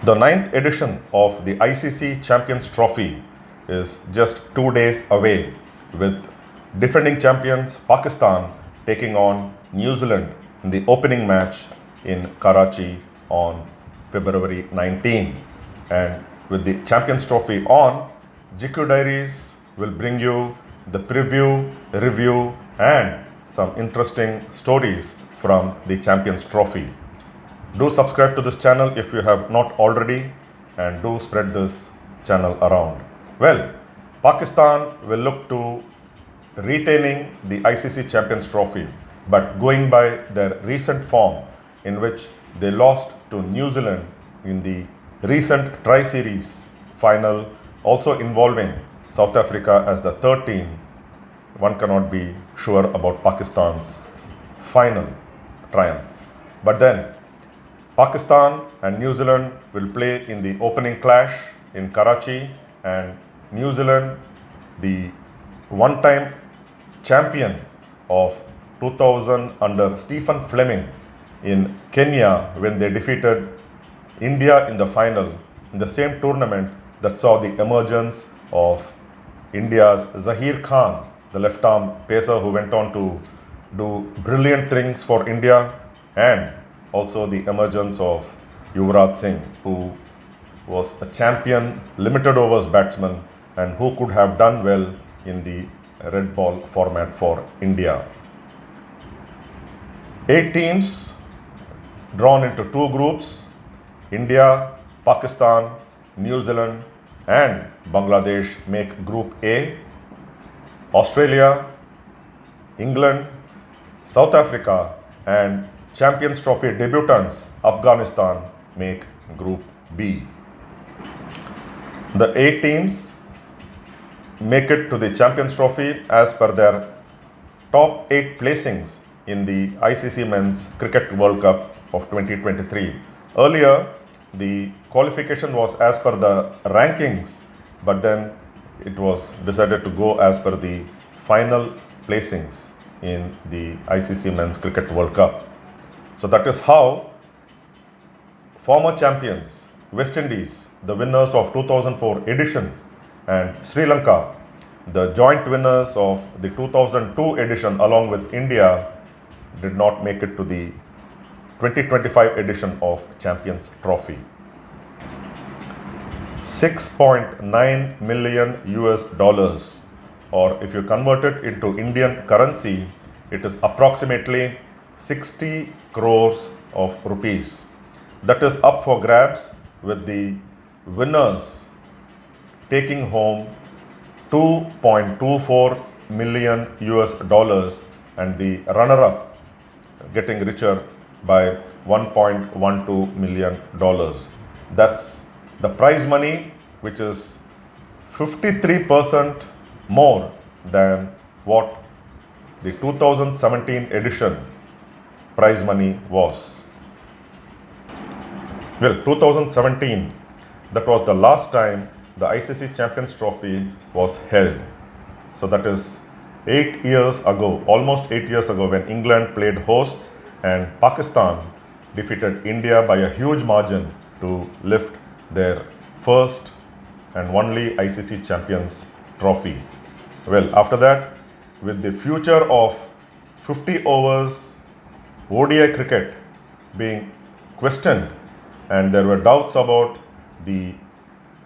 The ninth edition of the ICC Champions Trophy is just 2 days away, with defending champions Pakistan taking on New Zealand in the opening match in Karachi on February 19. And with the Champions Trophy on, GQ Diaries will bring you the preview, review, and some interesting stories from the Champions Trophy. Do subscribe to this channel if you have not already, and do spread this channel around. Well, Pakistan will look to retaining the ICC Champions Trophy, but going by their recent form, in which they lost to New Zealand in the recent Tri-Series final, also involving South Africa as the third team, one cannot be sure about Pakistan's final triumph. But then, Pakistan and New Zealand will play in the opening clash in Karachi, and New Zealand, the one-time champion of 2000 under Stephen Fleming in Kenya, when they defeated India in the final, in the same tournament that saw the emergence of India's Zaheer Khan, the left-arm pacer who went on to do brilliant things for India, and also the emergence of Yuvraj Singh, who was a champion limited overs batsman and who could have done well in the red ball format for India. 8 teams drawn into 2 groups: India, Pakistan, New Zealand, and Bangladesh make Group A. Australia, England, South Africa, and Champions Trophy debutants Afghanistan make Group B. The 8 teams make it to the Champions Trophy as per their top 8 placings in the ICC Men's Cricket World Cup of 2023. Earlier, the qualification was as per the rankings, but then it was decided to go as per the final placings in the ICC Men's Cricket World Cup. So that is how former champions West Indies, the winners of 2004 edition, and Sri Lanka, the joint winners of the 2002 edition along with India, did not make it to the 2025 edition of Champions Trophy. $6.9 million US, or if you convert it into Indian currency, it is approximately 60 crores of rupees. That is up for grabs, with the winners taking home $2.24 million US and the runner-up getting richer by $1.12 million. That's the prize money, which is 53% more than what the 2017 edition prize money was. Well, 2017, that was the last time the ICC Champions Trophy was held. So that is 8 years ago, almost 8 years ago, when England played hosts and Pakistan defeated India by a huge margin to lift their first and only ICC Champions Trophy. Well, after that, with the future of 50 overs ODI cricket being questioned, and there were doubts about the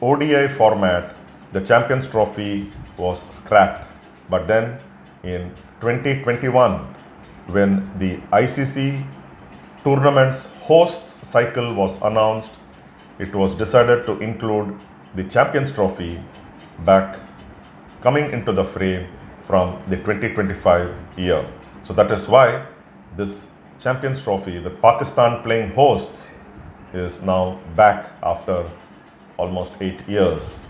ODI format, the Champions Trophy was scrapped. But then in 2021, when the ICC tournament's hosts cycle was announced, it was decided to include the Champions Trophy back coming into the fray from the 2025 year. So that is why this Champions Trophy, with Pakistan playing hosts, is now back after almost 8 years.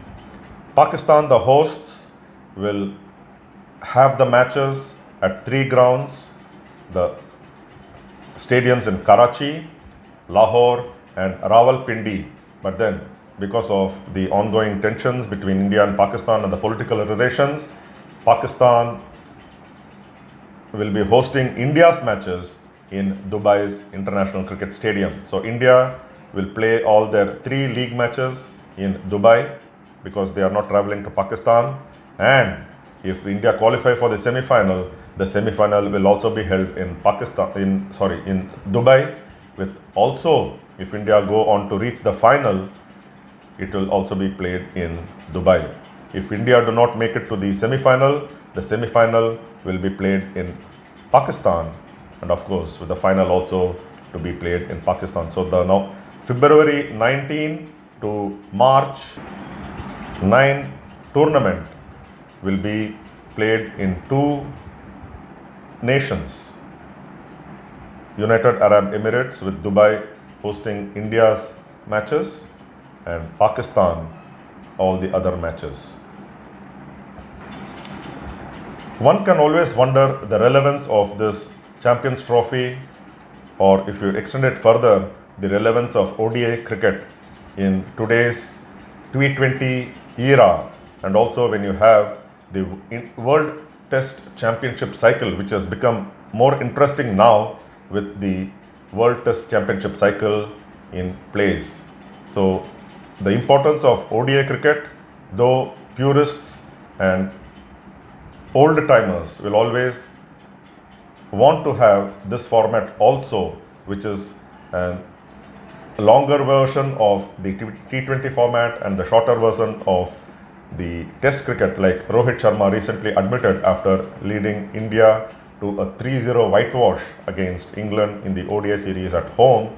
Pakistan, the hosts, will have the matches at 3 grounds: the stadiums in Karachi, Lahore, and Rawalpindi. But then, because of the ongoing tensions between India and Pakistan and the political relations, Pakistan will be hosting India's matches in Dubai's International Cricket Stadium. So India will play all their 3 league matches in Dubai because they are not traveling to Pakistan. And if India qualify for the semi-final will also be held in in Dubai. With also, if India go on to reach the final, it will also be played in Dubai. If India do not make it to the semi-final will be played in Pakistan, and of course with the final also to be played in Pakistan. So the now February 19 to March 9 tournament will be played in 2 nations, United Arab Emirates with Dubai hosting India's matches and Pakistan all the other matches. One can always wonder the relevance of this Champions Trophy, or if you extend it further, the relevance of ODI cricket in today's T20 era, and also when you have the World Test Championship cycle, which has become more interesting now with the World Test Championship cycle in place. So the importance of ODI cricket, though purists and old timers will always want to have this format also, which is a longer version of the T20 format and the shorter version of the Test cricket, like Rohit Sharma recently admitted after leading India to a 3-0 whitewash against England in the ODI series at home.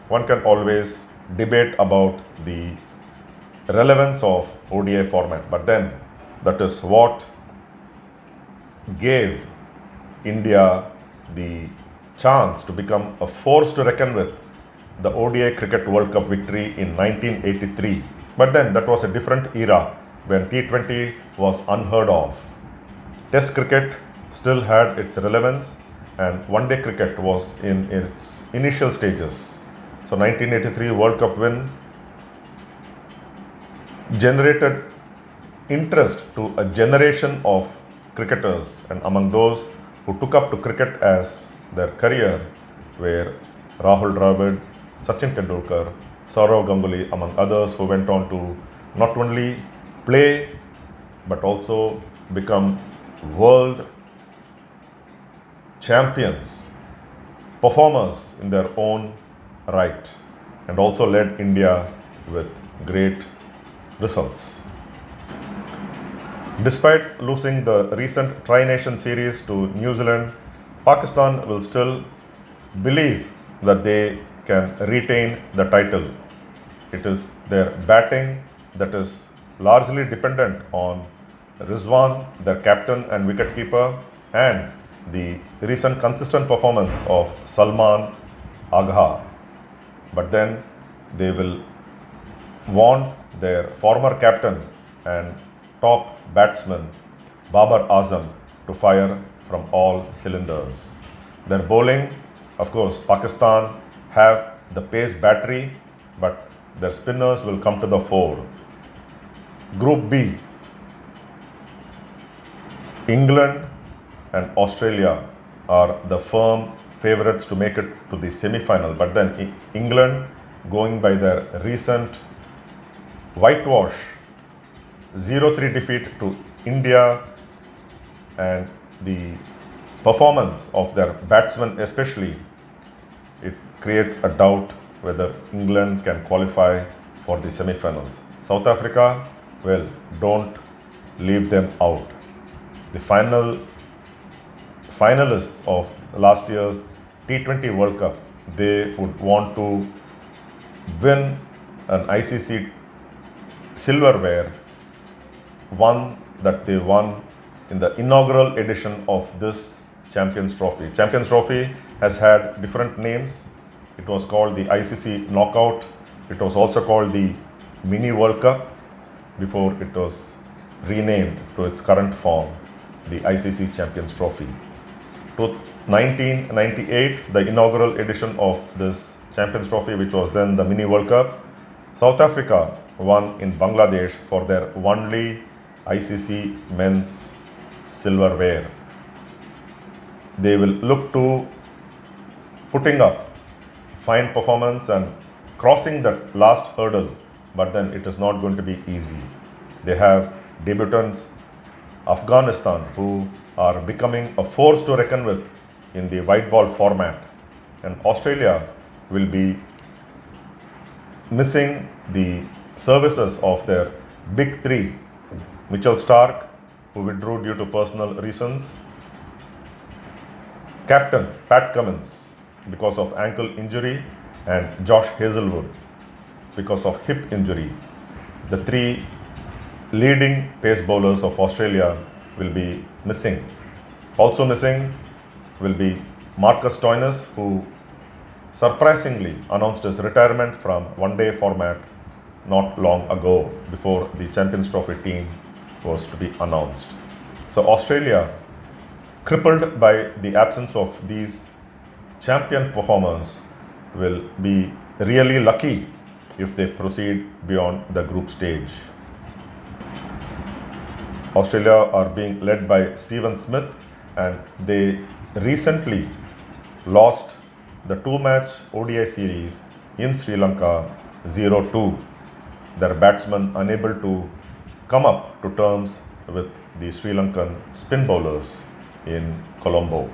One can always debate about the relevance of ODI format, but then that is what gave India the chance to become a force to reckon with, the ODI Cricket World Cup victory in 1983. But then that was a different era when T20 was unheard of. Test cricket still had its relevance and one-day cricket was in its initial stages. So 1983 World Cup win generated interest to a generation of cricketers, and among those who took up to cricket as their career were Rahul Dravid, Sachin Tendulkar, Sourav Ganguly, among others, who went on to not only play but also become world champions, performers in their own right, and also led India with great results. Despite losing the recent Tri-Nation series to New Zealand, Pakistan will still believe that they can retain the title. It is their batting that is largely dependent on Rizwan, their captain and wicketkeeper, and the recent consistent performance of Salman Agha. But then they will want their former captain and top batsman Babar Azam to fire from all cylinders. Their bowling, of course, Pakistan have the pace battery, but their spinners will come to the fore. Group B, England and Australia are the firm favorites to make it to the semi-final, but then England, going by their recent whitewash 0-3 defeat to India and the performance of their batsmen especially, it creates a doubt whether England can qualify for the semi-finals. South Africa, well, don't leave them out. The finalists of last year's T20 World Cup, they would want to win an ICC silverware, one that they won in the inaugural edition of this Champions Trophy. Champions Trophy has had different names. It was called the ICC Knockout. It was also called the Mini World Cup before it was renamed to its current form, the ICC Champions Trophy. To 1998, the inaugural edition of this Champions Trophy, which was then the Mini World Cup, South Africa won in Bangladesh for their only ICC men's silverware. They will look to putting up fine performance and crossing that last hurdle, but then it is not going to be easy. They have debutants Afghanistan, who are becoming a force to reckon with in the white ball format, and Australia will be missing the services of their big three: Mitchell Starc, who withdrew due to personal reasons, captain Pat Cummins because of ankle injury, and Josh Hazelwood because of hip injury. The three leading pace bowlers of Australia will be missing. Also missing will be Marcus Stoinis, who surprisingly announced his retirement from one-day format not long ago, before the Champions Trophy team was to be announced. So Australia, crippled by the absence of these champion performers, will be really lucky if they proceed beyond the group stage. Australia are being led by Stephen Smith, and they recently lost the two-match ODI series in Sri Lanka 0-2. Their batsmen unable to come up to terms with the Sri Lankan spin bowlers in Colombo.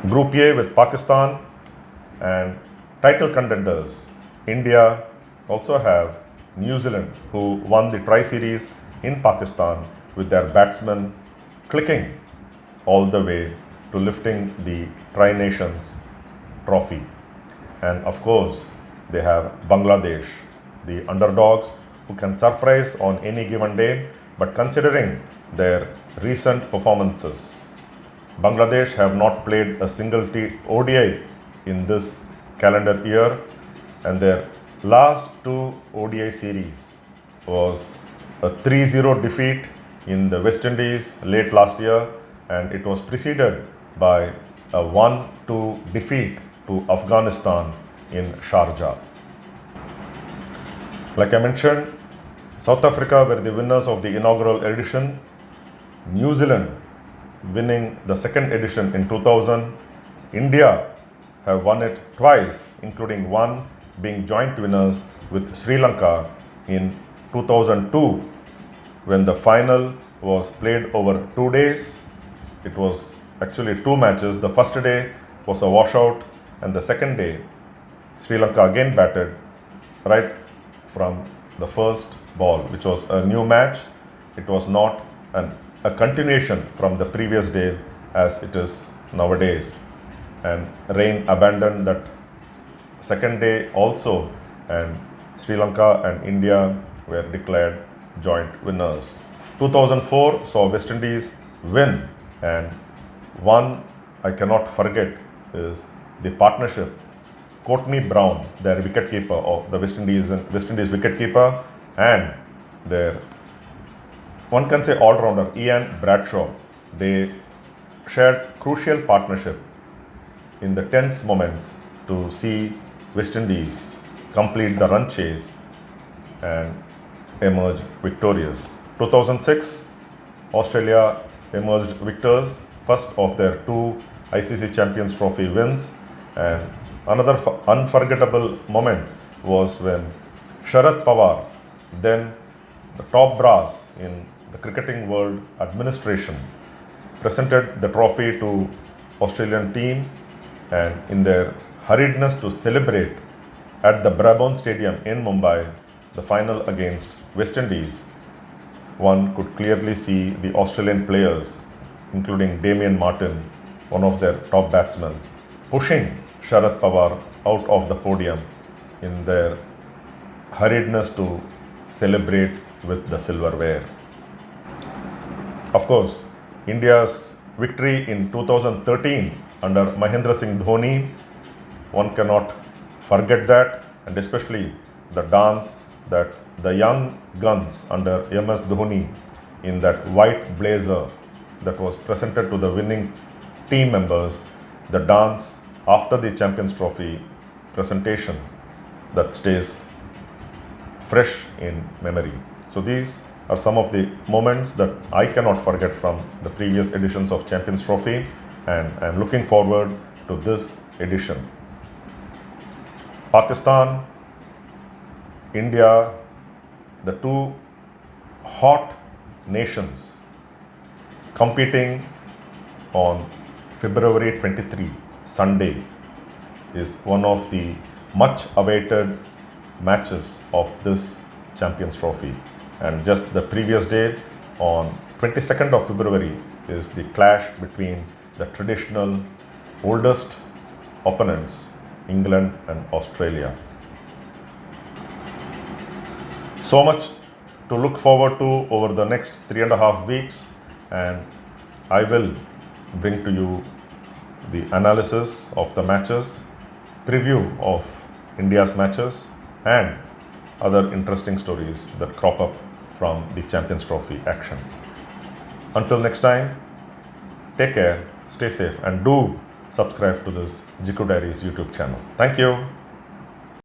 Group A with Pakistan and title contenders India also have New Zealand, who won the tri-series in Pakistan with their batsmen clicking all the way to lifting the Tri-Nations trophy. And of course, they have Bangladesh, the underdogs who can surprise on any given day, but considering their recent performances, Bangladesh have not played a single ODI in this calendar year, and their last two ODI series was a 3-0 defeat in the West Indies late last year, and it was preceded by a 1-2 defeat to Afghanistan in Sharjah. Like I mentioned, South Africa were the winners of the inaugural edition, New Zealand winning the second edition in 2000, India have won it twice, including one being joint winners with Sri Lanka in 2002, when the final was played over 2 days. It was actually two matches. The first day was a washout, and the second day Sri Lanka again batted right from the first ball, which was a new match. It was not a continuation from the previous day as it is nowadays, and rain abandoned that second day also, and Sri Lanka and India were declared joint winners. 2004 saw West Indies win, and one I cannot forget is the partnership Courtney Brown, their wicketkeeper of the West Indies wicketkeeper, and their, one can say, all-rounder Ian Bradshaw. They shared crucial partnership in the tense moments to see West Indies complete the run chase and emerge victorious. 2006, Australia emerged victors, first of their two ICC Champions Trophy wins, and another unforgettable moment was when Sharad Pawar, then the top brass in the cricketing world administration, presented the trophy to Australian team, and in their hurriedness to celebrate at the Brabourne Stadium in Mumbai, the final against West Indies, one could clearly see the Australian players, including Damien Martyn, one of their top batsmen, pushing Sharad Pawar out of the podium in their hurriedness to celebrate with the silverware. Of course, India's victory in 2013 under Mahendra Singh Dhoni, one cannot forget that, and especially the dance that the young guns under MS Dhoni in that white blazer that was presented to the winning team members, the dance after the Champions Trophy presentation that stays fresh in memory. So these are some of the moments that I cannot forget from the previous editions of Champions Trophy, and I am looking forward to this edition. Pakistan, India, the two hot nations competing on February 23, Sunday, is one of the much awaited matches of this Champions Trophy. And just the previous day, on 22nd of February, is the clash between the traditional oldest opponents, England and Australia. So much to look forward to over the next 3.5 weeks, and I will bring to you the analysis of the matches, preview of India's matches, and other interesting stories that crop up from the Champions Trophy action. Until next time, take care, stay safe, and do subscribe to this GQ Diaries YouTube channel. Thank you.